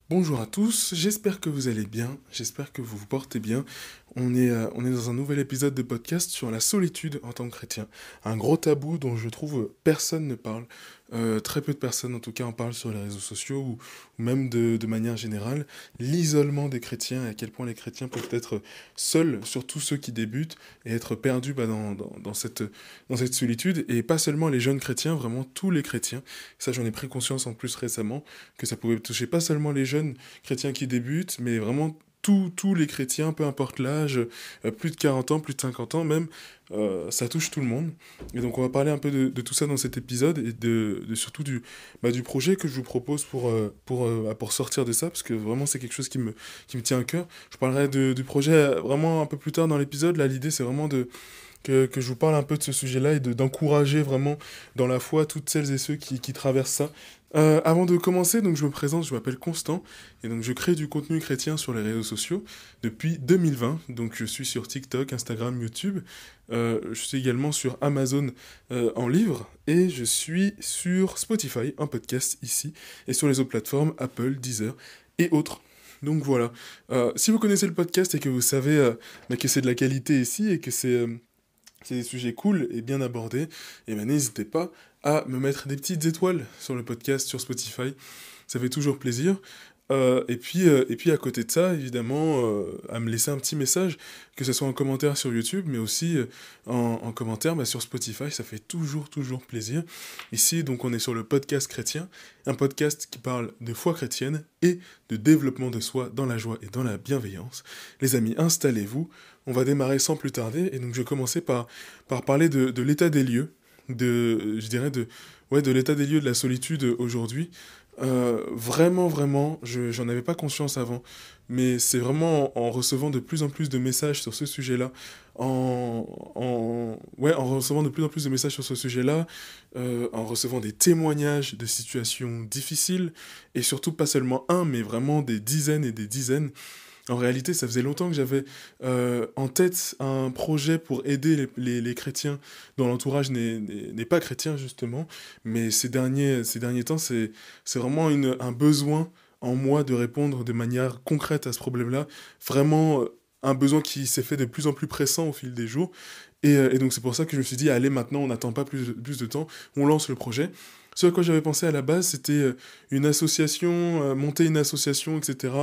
Bonjour à tous, j'espère que vous allez bien, j'espère que vous vous portez bien. On est dans un nouvel épisode de podcast sur la solitude en tant que chrétien. Un gros tabou dont je trouve personne ne parle. Très peu de personnes en tout cas en parlent sur les réseaux sociaux ou même de manière générale. L'isolement des chrétiens et à quel point les chrétiens peuvent être seuls, surtout ceux qui débutent, et être perdus dans cette solitude. Et pas seulement les jeunes chrétiens, vraiment tous les chrétiens. Ça j'en ai pris conscience en plus récemment que ça pouvait toucher pas seulement les jeunes chrétiens qui débutent, mais vraiment tous les chrétiens, peu importe l'âge, plus de 40 ans, plus de 50 ans même, ça touche tout le monde. Et donc on va parler un peu de tout ça dans cet épisode et surtout du projet que je vous propose pour sortir de ça, parce que vraiment c'est quelque chose qui me tient à cœur. Je parlerai du projet vraiment un peu plus tard dans l'épisode. Là l'idée c'est vraiment que je vous parle un peu de ce sujet-là et d'encourager vraiment dans la foi toutes celles et ceux qui traversent ça. Avant de commencer, donc je me présente, je m'appelle Constant et donc je crée du contenu chrétien sur les réseaux sociaux depuis 2020. Donc je suis sur TikTok, Instagram, YouTube. Je suis également sur Amazon en livre et je suis sur Spotify, un podcast ici, et sur les autres plateformes Apple, Deezer et autres. Donc voilà. Si vous connaissez le podcast et que vous savez que c'est de la qualité ici et que c'est des sujets cool et bien abordés, et ben n'hésitez pas à me mettre des petites étoiles sur le podcast sur Spotify. Ça fait toujours plaisir. Et puis à côté de ça, évidemment, à me laisser un petit message, que ce soit en commentaire sur YouTube, mais aussi en commentaire sur Spotify, ça fait toujours plaisir. Ici, donc, on est sur le podcast chrétien, un podcast qui parle de foi chrétienne et de développement de soi dans la joie et dans la bienveillance. Les amis, installez-vous, on va démarrer sans plus tarder, et donc je vais commencer par parler de l'état des lieux, je dirais de l'état des lieux de la solitude aujourd'hui. Vraiment, j'en avais pas conscience avant, mais c'est vraiment en recevant de plus en plus de messages sur ce sujet-là, en recevant de plus en plus de messages sur ce sujet-là, en recevant des témoignages de situations difficiles, et surtout pas seulement un, mais vraiment des dizaines et des dizaines. En réalité, ça faisait longtemps que j'avais en tête un projet pour aider les chrétiens dont l'entourage n'est pas chrétien, justement. Mais ces derniers temps, c'est vraiment un besoin en moi de répondre de manière concrète à ce problème-là. Vraiment un besoin qui s'est fait de plus en plus pressant au fil des jours. Et donc c'est pour ça que je me suis dit, allez, maintenant, on n'attend pas plus de temps, on lance le projet. Ce à quoi j'avais pensé à la base, c'était une association, monter une association, etc.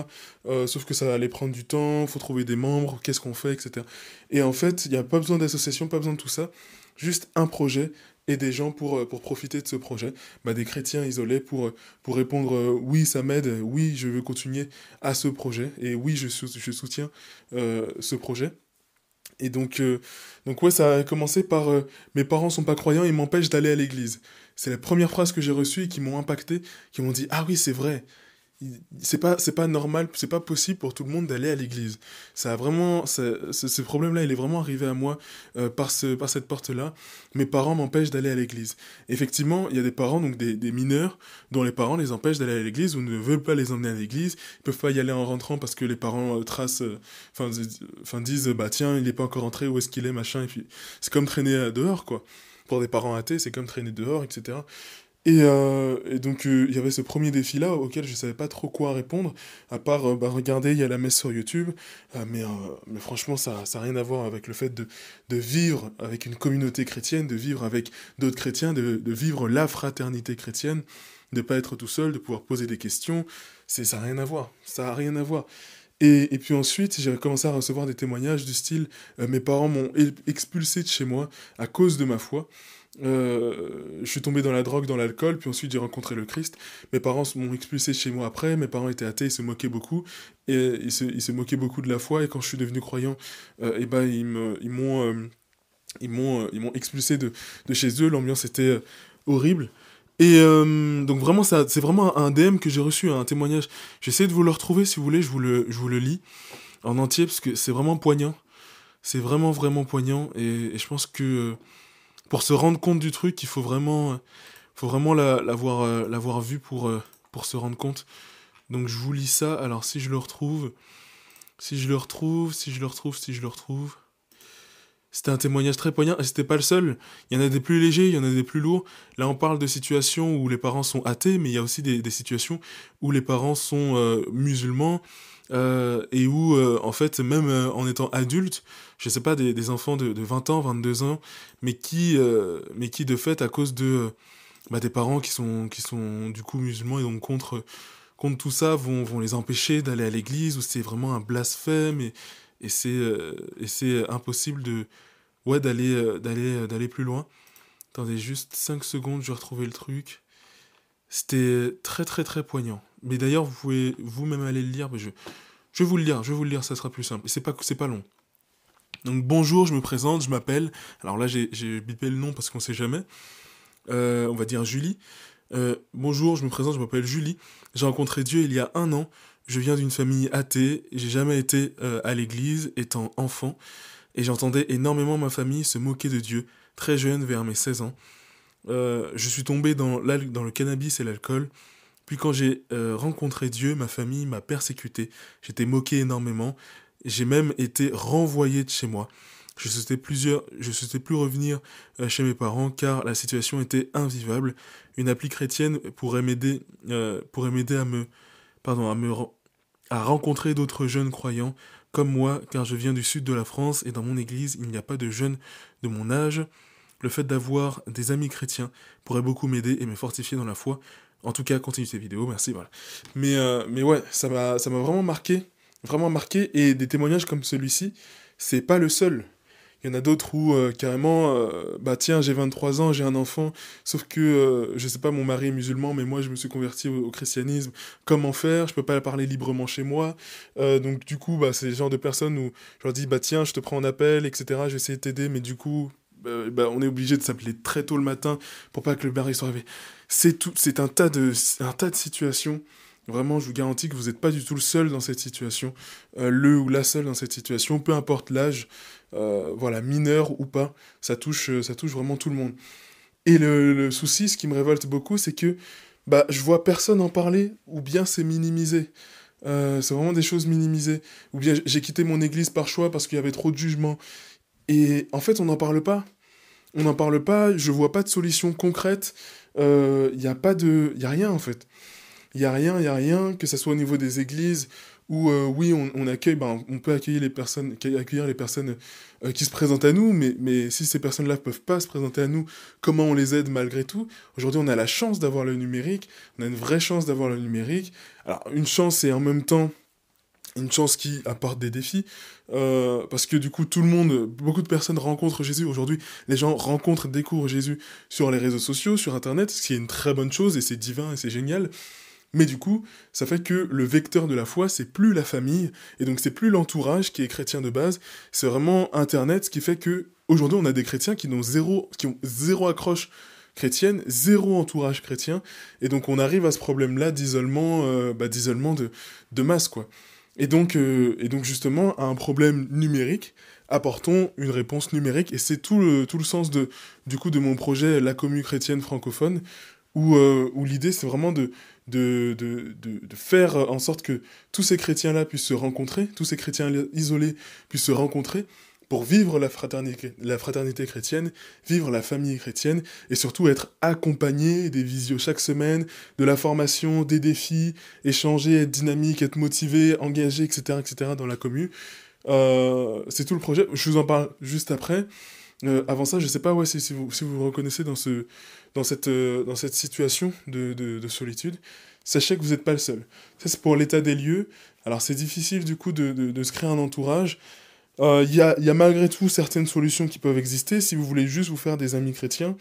Sauf que ça allait prendre du temps, faut trouver des membres, qu'est-ce qu'on fait, etc. Et en fait, il n'y a pas besoin d'association, pas besoin de tout ça, juste un projet et des gens pour profiter de ce projet. Des chrétiens isolés pour répondre oui, ça m'aide, oui, je veux continuer à ce projet, et oui, je soutiens ce projet. Et donc ouais, ça a commencé par mes parents sont pas croyants, ils m'empêchent d'aller à l'église. C'est la première phrase que j'ai reçue et qui m'ont impacté, qui m'ont dit ah oui, c'est vrai. C'est pas normal, c'est pas possible pour tout le monde d'aller à l'église. Ça a vraiment ce problème-là, il est vraiment arrivé à moi par cette porte-là. Mes parents m'empêchent d'aller à l'église. Effectivement, il y a des parents, donc des mineurs, dont les parents les empêchent d'aller à l'église ou ne veulent pas les emmener à l'église. Ils peuvent pas y aller en rentrant parce que les parents disent bah tiens, il est pas encore rentré, où est-ce qu'il est, machin. Et puis c'est comme traîner dehors, quoi. Pour des parents athées, c'est comme traîner dehors, etc. Et donc, il y avait ce premier défi-là auquel je savais pas trop quoi répondre, à part regarder, il y a la messe sur YouTube, mais franchement, ça a rien à voir avec le fait de vivre avec une communauté chrétienne, de vivre avec d'autres chrétiens, de vivre la fraternité chrétienne, de pas être tout seul, de pouvoir poser des questions. Ça a rien à voir, ça a rien à voir. Et puis ensuite, j'ai commencé à recevoir des témoignages du style mes parents m'ont expulsé de chez moi à cause de ma foi. Je suis tombé dans la drogue, dans l'alcool, puis ensuite j'ai rencontré le Christ. Mes parents m'ont expulsé de chez moi après, mes parents étaient athées, ils se moquaient beaucoup, et ils se moquaient beaucoup de la foi, et quand je suis devenu croyant, ils m'ont expulsé de chez eux, l'ambiance était horrible. Donc vraiment, c'est vraiment un DM que j'ai reçu, un témoignage. J'essaie de vous le retrouver, si vous voulez, je vous le lis en entier, parce que c'est vraiment poignant. C'est vraiment poignant, et je pense que pour se rendre compte du truc, faut vraiment l'avoir vu pour se rendre compte. Donc je vous lis ça. Alors si je le retrouve. C'était un témoignage très poignant, et c'était pas le seul. Il y en a des plus légers, il y en a des plus lourds. Là, on parle de situations où les parents sont athées, mais il y a aussi des situations où les parents sont musulmans, et où, en fait, même en étant adultes, je sais pas, des enfants de 20 ans, 22 ans, mais qui de fait, à cause de des parents qui sont du coup musulmans et donc contre tout ça, vont les empêcher d'aller à l'église, où c'est vraiment un blasphème, et c'est impossible d'aller plus loin. Attendez juste 5 secondes, je vais retrouver le truc. C'était très très très poignant. Mais d'ailleurs, vous pouvez vous-même aller le lire, mais je vais vous le lire, ça sera plus simple. Et c'est pas long. Donc bonjour, je me présente, je m'appelle. Alors là, j'ai bipé le nom parce qu'on sait jamais. On va dire Julie. Bonjour, je me présente, je m'appelle Julie. J'ai rencontré Dieu il y a 1 an. Je viens d'une famille athée. J'ai jamais été à l'église étant enfant. Et j'entendais énormément ma famille se moquer de Dieu, très jeune, vers mes 16 ans. Je suis tombé dans le cannabis et l'alcool. Puis quand j'ai rencontré Dieu, ma famille m'a persécuté. J'étais moqué énormément. J'ai même été renvoyé de chez moi. Je souhaitais plus revenir chez mes parents car la situation était invivable. Une appli chrétienne pourrait m'aider à rencontrer d'autres jeunes croyants comme moi, car je viens du sud de la France et dans mon église, il n'y a pas de jeunes de mon âge. Le fait d'avoir des amis chrétiens pourrait beaucoup m'aider et me fortifier dans la foi. En tout cas, continue ces vidéos, merci, voilà. Mais ouais, ça m'a vraiment marqué, et des témoignages comme celui-ci, c'est pas le seul. Il y en a d'autres où carrément, bah tiens, j'ai 23 ans, j'ai un enfant, sauf que, je sais pas, mon mari est musulman, mais moi je me suis converti au christianisme. Comment faire? Je peux pas parler librement chez moi. Donc du coup, bah, c'est le genre de personnes où je leur dis, bah tiens, je te prends en appel, etc. Je vais essayer de t'aider, mais du coup, on est obligé de s'appeler très tôt le matin pour pas que le mari soit réveillé. C'est un tas de situations. Vraiment, je vous garantis que vous n'êtes pas du tout le seul dans cette situation, le ou la seule dans cette situation, peu importe l'âge, voilà, mineur ou pas, ça touche vraiment tout le monde. Et le souci, ce qui me révolte beaucoup, c'est que je vois personne en parler, ou bien c'est minimisé. C'est vraiment des choses minimisées. Ou bien j'ai quitté mon église par choix parce qu'il y avait trop de jugements. Et en fait, on n'en parle pas. On n'en parle pas, je vois pas de solution concrète, il y a pas de... Il y a rien en fait. Il y a rien, que ce soit au niveau des églises, où oui, on accueille, on peut accueillir les personnes qui se présentent à nous, mais si ces personnes-là ne peuvent pas se présenter à nous, comment on les aide malgré tout? Aujourd'hui, on a la chance d'avoir le numérique, on a une vraie chance d'avoir le numérique. Alors, une chance et en même temps une chance qui apporte des défis, parce que du coup, beaucoup de personnes rencontrent Jésus. Aujourd'hui, les gens rencontrent, découvrent Jésus sur les réseaux sociaux, sur Internet, ce qui est une très bonne chose, et c'est divin, et c'est génial. Mais du coup, ça fait que le vecteur de la foi, c'est plus la famille, et donc c'est plus l'entourage qui est chrétien de base, c'est vraiment Internet, ce qui fait que aujourd'hui on a des chrétiens qui ont zéro accroche chrétienne, zéro entourage chrétien, et donc on arrive à ce problème-là d'isolement de masse, quoi. Et donc justement, à un problème numérique, apportons une réponse numérique, et c'est tout le sens du coup de mon projet La Commu chrétienne francophone, où l'idée c'est vraiment de faire en sorte que tous ces chrétiens-là puissent se rencontrer, tous ces chrétiens isolés puissent se rencontrer pour vivre la fraternité chrétienne, vivre la famille chrétienne, et surtout être accompagnés des visios chaque semaine, de la formation, des défis, échanger, être dynamique, être motivé, engagé, etc., etc., dans la commu. C'est tout le projet, je vous en parle juste après. Avant ça, je sais pas si vous reconnaissez dans cette situation de solitude. Sachez que vous n'êtes pas le seul. Ça, c'est pour l'état des lieux. Alors, c'est difficile, du coup, de se créer un entourage. Il y a malgré tout certaines solutions qui peuvent exister. Si vous voulez juste vous faire des amis chrétiens,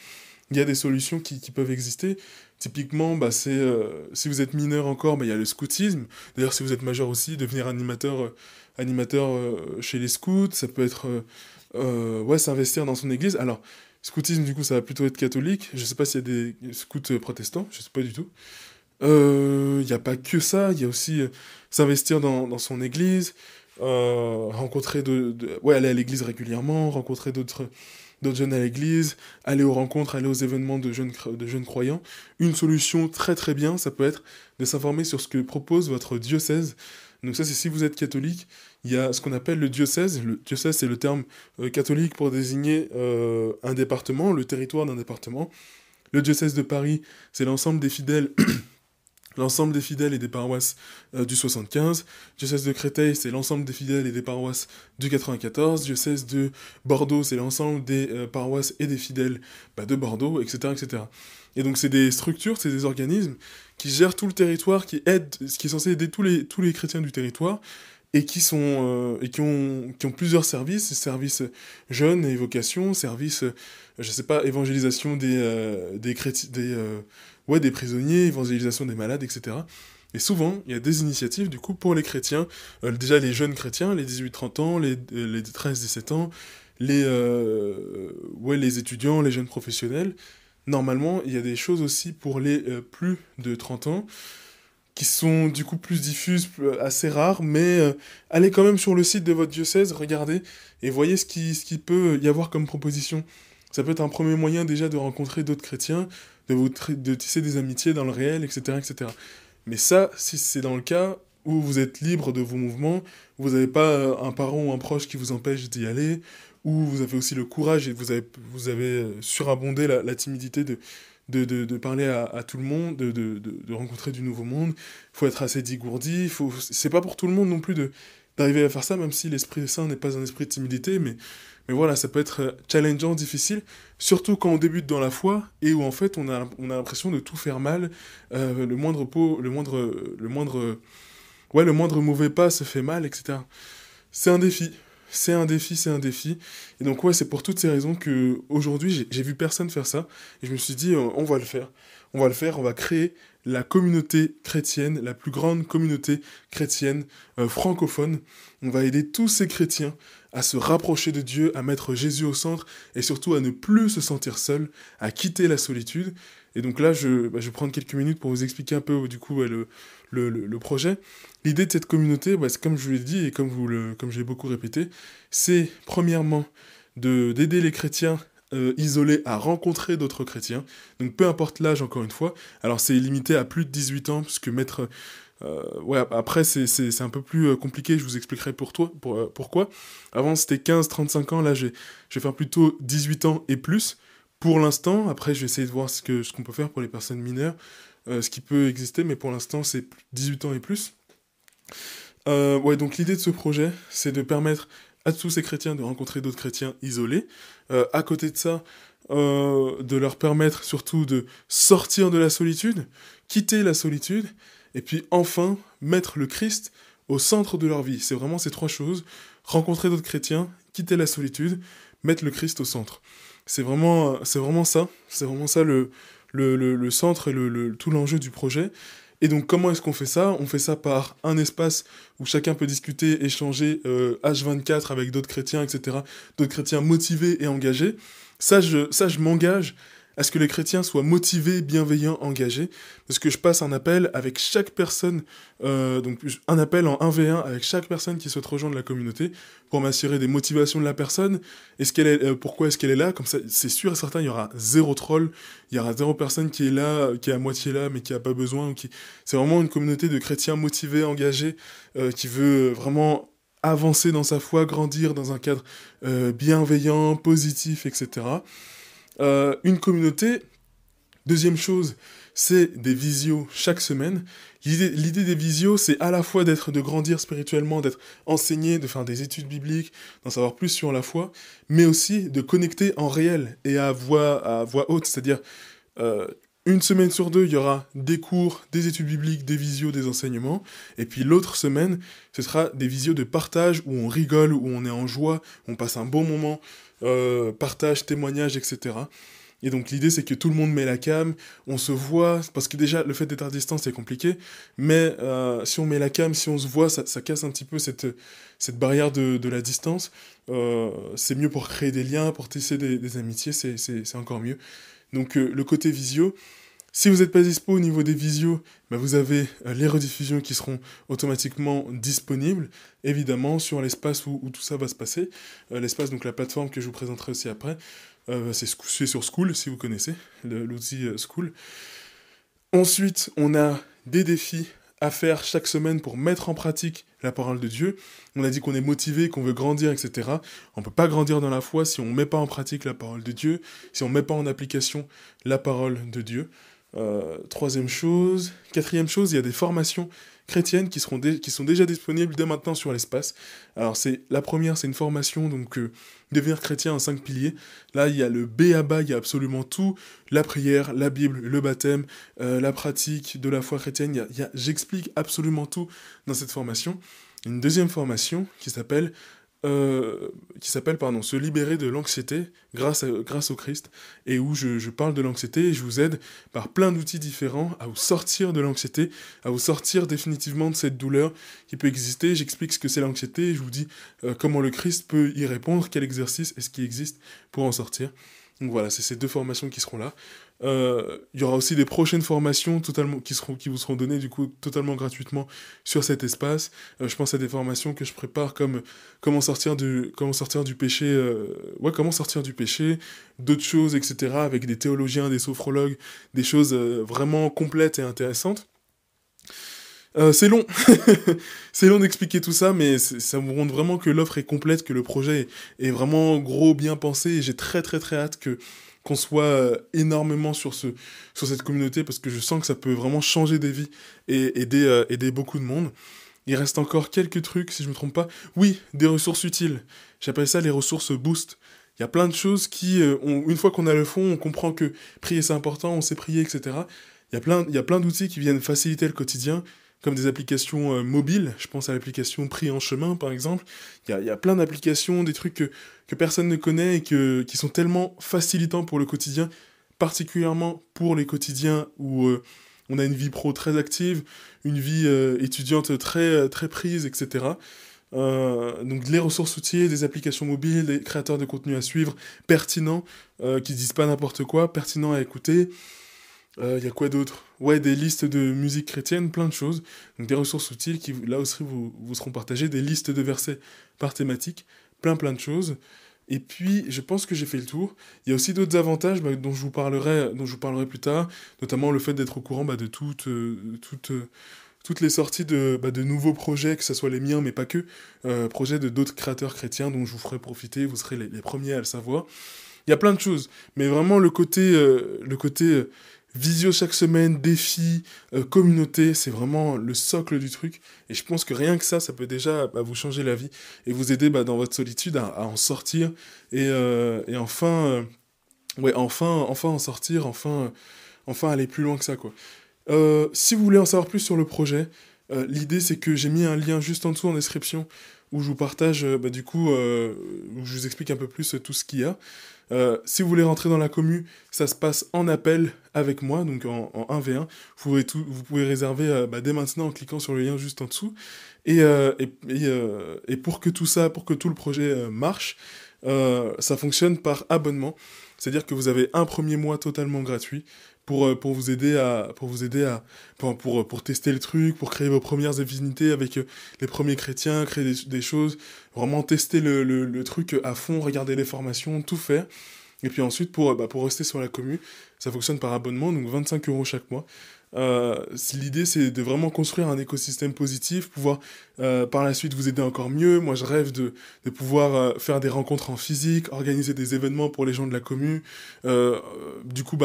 il y a des solutions qui peuvent exister. Typiquement, si vous êtes mineur encore, il y a le scoutisme. D'ailleurs, si vous êtes majeur aussi, devenir animateur chez les scouts, ça peut être s'investir dans son église. Alors, scoutisme, du coup, ça va plutôt être catholique. Je sais pas s'il y a des scouts protestants, je sais pas du tout. Il n'y a pas que ça, il y a aussi s'investir dans son église, aller à l'église régulièrement, rencontrer d'autres jeunes à l'église, aller aux rencontres, aller aux événements de jeunes croyants. Une solution très très bien, ça peut être de s'informer sur ce que propose votre diocèse. Donc ça, c'est si vous êtes catholique, il y a ce qu'on appelle le diocèse. Le diocèse, c'est le terme catholique pour désigner un département, le territoire d'un département. Le diocèse de Paris, c'est l'ensemble des fidèles l'ensemble des fidèles et des paroisses du 75. Diocèse de Créteil, c'est l'ensemble des fidèles et des paroisses du 94. Diocèse de Bordeaux, c'est l'ensemble des paroisses et des fidèles de Bordeaux, etc., etc. Et donc c'est des structures, c'est des organismes qui gèrent tout le territoire, qui aident, ce qui est censé aider tous les chrétiens du territoire, et qui ont plusieurs services, services jeunes et vocations, services, je sais pas, évangélisation des prisonniers, évangélisation des malades, etc. Et souvent, il y a des initiatives, du coup, pour les chrétiens, déjà les jeunes chrétiens, les 18-30 ans, les 13-17 ans, les étudiants, les jeunes professionnels. Normalement, il y a des choses aussi pour les plus de 30 ans, qui sont du coup plus diffuses, assez rares, mais allez quand même sur le site de votre diocèse, regardez, et voyez ce qui peut y avoir comme proposition. Ça peut être un premier moyen déjà de rencontrer d'autres chrétiens, de tisser des amitiés dans le réel, etc., etc. Mais ça, si c'est dans le cas où vous êtes libre de vos mouvements, vous n'avez pas un parent ou un proche qui vous empêche d'y aller, ou vous avez aussi le courage et vous avez surabondé la timidité de parler à tout le monde, de rencontrer du nouveau monde. Il faut être assez dégourdi, c'est pas pour tout le monde non plus d'arriver à faire ça, même si l'Esprit Saint n'est pas un esprit de timidité, mais voilà, ça peut être challengeant, difficile, surtout quand on débute dans la foi, et où en fait on a l'impression de tout faire mal, le moindre mauvais pas se fait mal, etc. C'est un défi. C'est un défi, c'est un défi. Et donc ouais, c'est pour toutes ces raisons que aujourd'hui j'ai vu personne faire ça. Et je me suis dit, on va le faire. On va le faire, on va créer la communauté chrétienne, la plus grande communauté chrétienne francophone. On va aider tous ces chrétiens à se rapprocher de Dieu, à mettre Jésus au centre, et surtout à ne plus se sentir seul, à quitter la solitude. Et donc là, je vais prendre quelques minutes pour vous expliquer un peu du coup le projet. L'idée de cette communauté, c'est comme je vous l'ai dit et comme je l'ai beaucoup répété, c'est premièrement d'aider les chrétiens isolés à rencontrer d'autres chrétiens. Donc peu importe l'âge, encore une fois. Alors c'est limité à plus de 18 ans, parce que après c'est un peu plus compliqué, je vous expliquerai pourquoi. Avant c'était 15-35 ans, là je vais faire plutôt 18 ans et plus. Pour l'instant, après je vais essayer de voir ce qu'on peut faire pour les personnes mineures, ce qui peut exister, mais pour l'instant c'est 18 ans et plus. Donc l'idée de ce projet, c'est de permettre à tous ces chrétiens de rencontrer d'autres chrétiens isolés. À côté de ça, de leur permettre surtout de sortir de la solitude, quitter la solitude, et puis enfin mettre le Christ au centre de leur vie. C'est vraiment ces trois choses: rencontrer d'autres chrétiens, quitter la solitude, mettre le Christ au centre. C'est vraiment ça. C'est vraiment ça le centre et tout l'enjeu du projet. Et donc, comment est-ce qu'on fait ça? On fait ça par un espace où chacun peut discuter, échanger H24 avec d'autres chrétiens, etc. D'autres chrétiens motivés et engagés. Ça, je m'engage à ce que les chrétiens soient motivés, bienveillants, engagés. Parce que je passe un appel avec chaque personne, donc un appel en 1v1 avec chaque personne qui souhaite rejoindre la communauté pour m'assurer des motivations de la personne. Pourquoi est-ce qu'elle est là? Comme ça, c'est sûr et certain, il y aura zéro troll, il y aura zéro personne qui est là, qui est à moitié là, mais qui a pas besoin. C'est vraiment une communauté de chrétiens motivés, engagés, qui veut vraiment avancer dans sa foi, grandir dans un cadre bienveillant, positif, etc. Une communauté. Deuxième chose, c'est des visios chaque semaine. L'idée des visios, c'est à la fois de grandir spirituellement, d'être enseigné, de faire des études bibliques, d'en savoir plus sur la foi, mais aussi de connecter en réel et à voix haute. C'est-à-dire, une semaine sur deux, il y aura des cours, des études bibliques, des visios, des enseignements. Et puis l'autre semaine, ce sera des visios de partage où on rigole, où on est en joie, où on passe un bon moment, partage, témoignage, etc. Et donc l'idée c'est que tout le monde met la cam, on se voit, parce que déjà le fait d'être à distance c'est compliqué, mais si on met la cam, si on se voit, ça casse un petit peu cette barrière de la distance. C'est mieux pour créer des liens, pour tisser des amitiés, c'est encore mieux. Donc le côté visio, si vous n'êtes pas dispo au niveau des visios, vous avez les rediffusions qui seront automatiquement disponibles, évidemment, sur l'espace où tout ça va se passer. L'espace, donc la plateforme que je vous présenterai aussi après, c'est sur School, si vous connaissez, l'outil School. Ensuite, on a des défis à faire chaque semaine pour mettre en pratique la parole de Dieu. On a dit qu'on est motivé, qu'on veut grandir, etc. On ne peut pas grandir dans la foi si on ne met pas en pratique la parole de Dieu, si on ne met pas en application la parole de Dieu. Troisième chose. Quatrième chose, il y a des formations chrétiennes qui sont déjà disponibles dès maintenant sur l'espace. Alors la première, c'est une formation, donc devenir chrétien en 5 piliers. Là, il y a le B à bas, il y a absolument tout. La prière, la Bible, le baptême, la pratique de la foi chrétienne. J'explique absolument tout dans cette formation. Une deuxième formation qui s'appelle Se libérer de l'anxiété grâce au Christ, et où je parle de l'anxiété et je vous aide par plein d'outils différents à vous sortir de l'anxiété, à vous sortir définitivement de cette douleur qui peut exister. J'explique ce que c'est l'anxiété et je vous dis comment le Christ peut y répondre, quel exercice est-ce qui existe pour en sortir. Donc voilà, c'est ces 2 formations qui seront là. Il y aura aussi des prochaines formations qui vous seront données du coup totalement gratuitement sur cet espace. Je pense à des formations que je prépare comme comment sortir du péché, comment sortir du péché, d'autres choses, etc. avec des théologiens, des sophrologues, des choses vraiment complètes et intéressantes. C'est long, c'est long d'expliquer tout ça, mais ça vous montre vraiment que l'offre est complète, que le projet est vraiment gros, bien pensé, et j'ai très très très hâte qu'on soit énormément sur cette communauté, parce que je sens que ça peut vraiment changer des vies et aider beaucoup de monde. Il reste encore quelques trucs, si je me trompe pas. Oui, des ressources utiles. J'appelle ça les ressources boost. Il y a plein de choses une fois qu'on a le fond, on comprend que prier c'est important, on sait prier, etc. Il y a plein d'outils qui viennent faciliter le quotidien, comme des applications mobiles. Je pense à l'application Prie en chemin, par exemple. Il y a plein d'applications, des trucs que personne ne connaît et qui sont tellement facilitants pour le quotidien, particulièrement pour les quotidiens où on a une vie pro très active, une vie étudiante très, très prise, etc. Donc les ressources outils, des applications mobiles, des créateurs de contenu à suivre, pertinents, qui disent pas n'importe quoi, pertinents à écouter. Y a quoi d'autre? Ouais, des listes de musique chrétienne, plein de choses. Donc des ressources utiles qui, là aussi, vous seront partagées, des listes de versets par thématique, plein de choses. Et puis, je pense que j'ai fait le tour. Il y a aussi d'autres avantages dont je vous parlerai plus tard, notamment le fait d'être au courant de toutes les sorties de nouveaux projets, que ce soit les miens, mais pas que, projets de d'autres créateurs chrétiens dont je vous ferai profiter, vous serez les premiers à le savoir. Il y a plein de choses, mais vraiment le côté visio chaque semaine, défi, communauté, c'est vraiment le socle du truc. Et je pense que rien que ça peut déjà vous changer la vie et vous aider dans votre solitude à en sortir et enfin, enfin en sortir, enfin aller plus loin que ça, quoi. Si vous voulez en savoir plus sur le projet, l'idée c'est que j'ai mis un lien juste en dessous en description où je vous partage, où je vous explique un peu plus tout ce qu'il y a. Si vous voulez rentrer dans la commu, ça se passe en appel avec moi, donc en 1v1. Vous pouvez réserver dès maintenant en cliquant sur le lien juste en dessous. Et pour que tout le projet marche, ça fonctionne par abonnement. C'est-à-dire que vous avez un premier mois totalement gratuit pour vous aider pour tester le truc, pour créer vos premières affinités avec les premiers chrétiens, créer des choses, vraiment tester le truc à fond, regarder les formations, tout faire. Et puis ensuite, pour rester sur la commu, ça fonctionne par abonnement, donc 25 € chaque mois. L'idée, c'est de vraiment construire un écosystème positif, pouvoir par la suite vous aider encore mieux. Moi, je rêve de pouvoir faire des rencontres en physique, organiser des événements pour les gens de la commu. Du coup,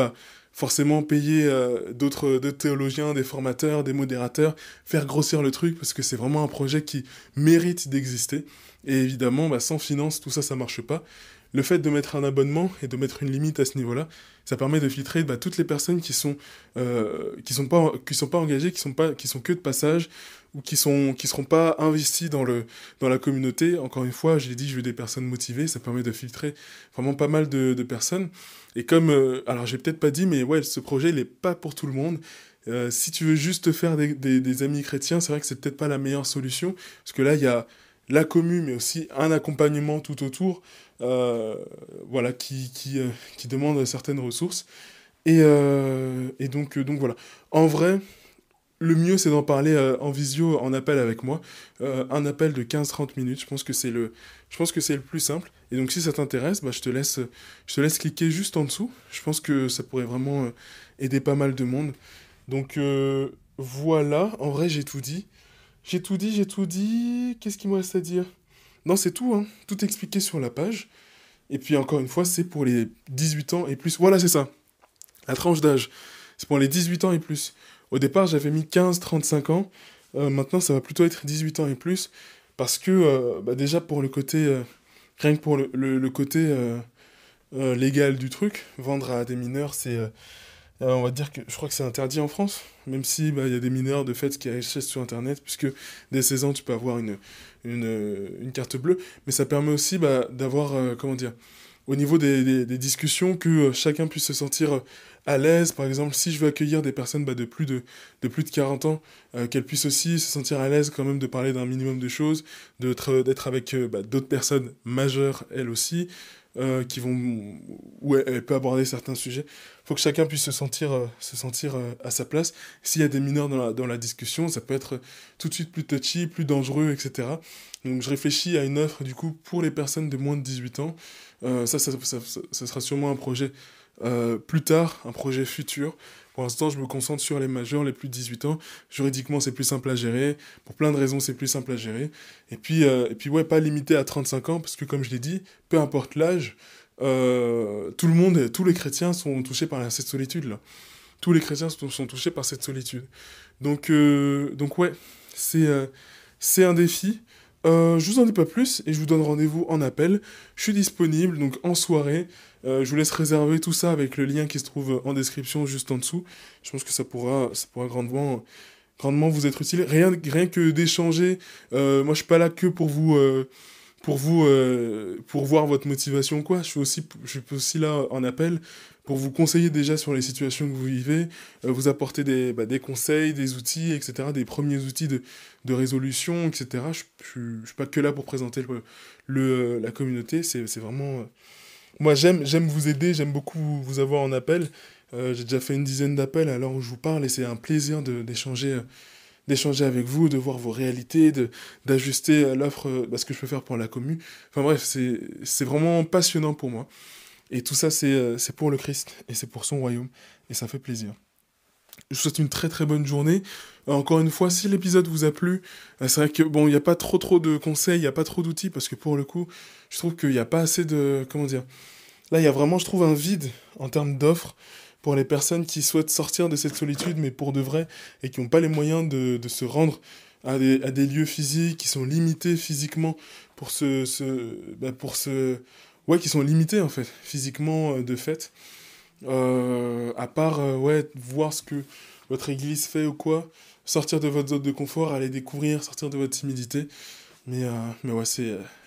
forcément payer d'autres théologiens, des formateurs, des modérateurs, faire grossir le truc, parce que c'est vraiment un projet qui mérite d'exister. Et évidemment, sans finance, tout ça, ça marche pas. Le fait de mettre un abonnement et de mettre une limite à ce niveau-là, ça permet de filtrer toutes les personnes qui sont pas engagées, qui sont que de passage, ou qui seront pas investies dans la communauté. Encore une fois, j'ai dit, je veux des personnes motivées, ça permet de filtrer vraiment pas mal de personnes. Et comme, alors j'ai peut-être pas dit, mais ouais, ce projet, il est pas pour tout le monde. Si tu veux juste te faire des amis chrétiens, c'est vrai que c'est peut-être pas la meilleure solution, parce que là, il y a la commu, mais aussi un accompagnement tout autour, qui demande certaines ressources. Et donc voilà. En vrai, le mieux, c'est d'en parler en visio, en appel avec moi. Un appel de 15-30 minutes, je pense que c'est le plus simple. Et donc, si ça t'intéresse, je te laisse cliquer juste en dessous. Je pense que ça pourrait vraiment aider pas mal de monde. Donc, voilà, en vrai, j'ai tout dit. J'ai tout dit. Qu'est-ce qu'il me reste à dire? Non, c'est tout, hein. Tout expliqué sur la page. Et puis, encore une fois, c'est pour les 18 ans et plus. Voilà, c'est ça. La tranche d'âge. C'est pour les 18 ans et plus. Au départ, j'avais mis 15-35 ans. Maintenant, ça va plutôt être 18 ans et plus. Parce que, bah, déjà, pour le côté. Rien que pour le côté légal du truc, vendre à des mineurs, on va dire que je crois que c'est interdit en France, même si bah, il y a des mineurs de fait qui achètent sur Internet, puisque dès 16 ans, tu peux avoir une carte bleue. Mais ça permet aussi bah, d'avoir, comment dire, au niveau des discussions, que chacun puisse se sentir à l'aise. Par exemple, si je veux accueillir des personnes bah, de plus de 40 ans, qu'elles puissent aussi se sentir à l'aise quand même de parler d'un minimum de choses, d'être avec bah, d'autres personnes majeures, elles aussi, qui vont, où elle peut aborder certains sujets. Il faut que chacun puisse se sentir à sa place. S'il y a des mineurs dans la discussion, ça peut être tout de suite plus touchy, plus dangereux, etc. Donc je réfléchis à une offre du coup pour les personnes de moins de 18 ans. Ça sera sûrement un projet plus tard, un projet futur. Pour l'instant, je me concentre sur les majeurs, les plus de 18 ans. Juridiquement, c'est plus simple à gérer. Pour plein de raisons, c'est plus simple à gérer. Et puis ouais, pas limité à 35 ans, parce que comme je l'ai dit, peu importe l'âge, tout le monde, tous les chrétiens sont touchés par cette solitude-là. Tous les chrétiens sont touchés par cette solitude. Donc ouais, c'est c'est un défi. Je vous en dis pas plus et je vous donne rendez-vous en appel. Je suis disponible donc en soirée. Je vous laisse réserver tout ça avec le lien qui se trouve en description juste en dessous. Je pense que ça pourra grandement vous être utile. Rien que d'échanger. Moi, je suis pas là que pour voir votre motivation, quoi. Je suis aussi là en appel pour vous conseiller déjà sur les situations que vous vivez, vous apporter des conseils, des outils, etc., des premiers outils de résolution, etc. Je suis pas que là pour présenter la communauté, c'est vraiment... Moi, j'aime vous aider, j'aime beaucoup vous avoir en appel. J'ai déjà fait une dizaine d'appels à l'heure où je vous parle et c'est un plaisir d'échanger avec vous, de voir vos réalités, d'ajuster l'offre, bah, ce que je peux faire pour la commu. Enfin bref, c'est vraiment passionnant pour moi. Et tout ça, c'est pour le Christ et c'est pour son royaume. Et ça fait plaisir. Je vous souhaite une très très bonne journée. Encore une fois, si l'épisode vous a plu, c'est vrai que bon, il n'y a pas trop de conseils, il n'y a pas trop d'outils parce que pour le coup, je trouve qu'il n'y a pas assez de... Comment dire? Là, il y a vraiment, je trouve, un vide en termes d'offres pour les personnes qui souhaitent sortir de cette solitude, mais pour de vrai, et qui n'ont pas les moyens de se rendre à des lieux physiques, qui sont limités physiquement pour ouais, qui sont limités en fait, physiquement de fait. À part, ouais, voir ce que votre église fait ou quoi, sortir de votre zone de confort, aller découvrir, sortir de votre timidité. Mais ouais,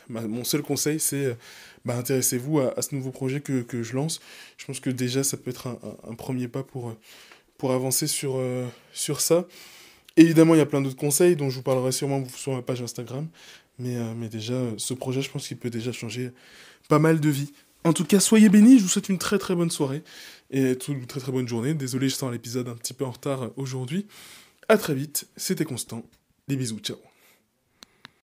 mon seul conseil, c'est bah, intéressez-vous à ce nouveau projet que je lance. Je pense que déjà, ça peut être un premier pas pour avancer sur ça. Évidemment, il y a plein d'autres conseils dont je vous parlerai sûrement sur ma page Instagram. Mais déjà, ce projet, je pense qu'il peut déjà changer pas mal de vies. En tout cas, soyez bénis, je vous souhaite une très très bonne soirée et une très très bonne journée. Désolé, je sors l'épisode un petit peu en retard aujourd'hui. À très vite, c'était Constant. Des bisous, ciao.